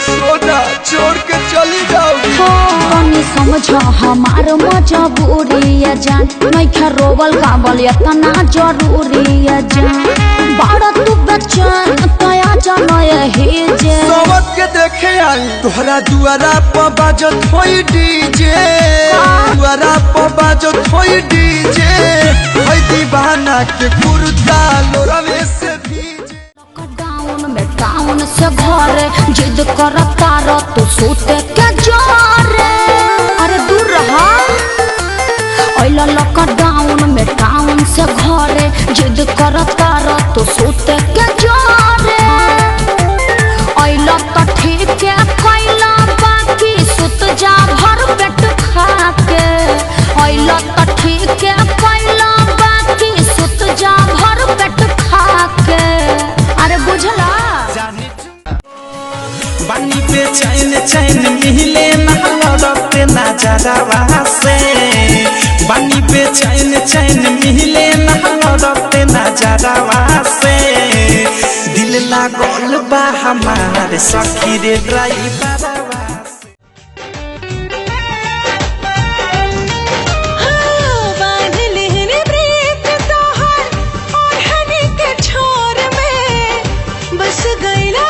सोना छोड़ के चली जाओगी तनी समझ हमार मजबूरी जान नहीं खे रोवल गावल इतना जरूरी जान बड़ा तू बेचैन तया जान यही जे सोवत के देखे आई तोहरा दुआरा पर बाजत होई डीजे दुआरा पर बाजत होई डीजे होई दीवाना के कुर्ता लोरवे से भीजे लॉकडाउन में टाउन से घरे जिद करता रह तू सूते के जोरे अरे दूर रहा ओइला लॉकडाउन में टाउन से घरे जिद करता रह तू सूते के जोरे ओइला तो ठीक है कैला बाकी सुत जा भर पेट खा के ओइला तो ठीक है कैला बाकी सुत जा भर पेट खा के अरे बुझला बानी पे चैन चैन मिले ना लड़ते नजरवा से बानी पे चैन चैन मिले ना लड़ते नजरवा से दिल लागल बा हमारे सखी रे ड्राइवरवा बांध लेने ब्रेक तोहर और हनी के छोर में बस गईला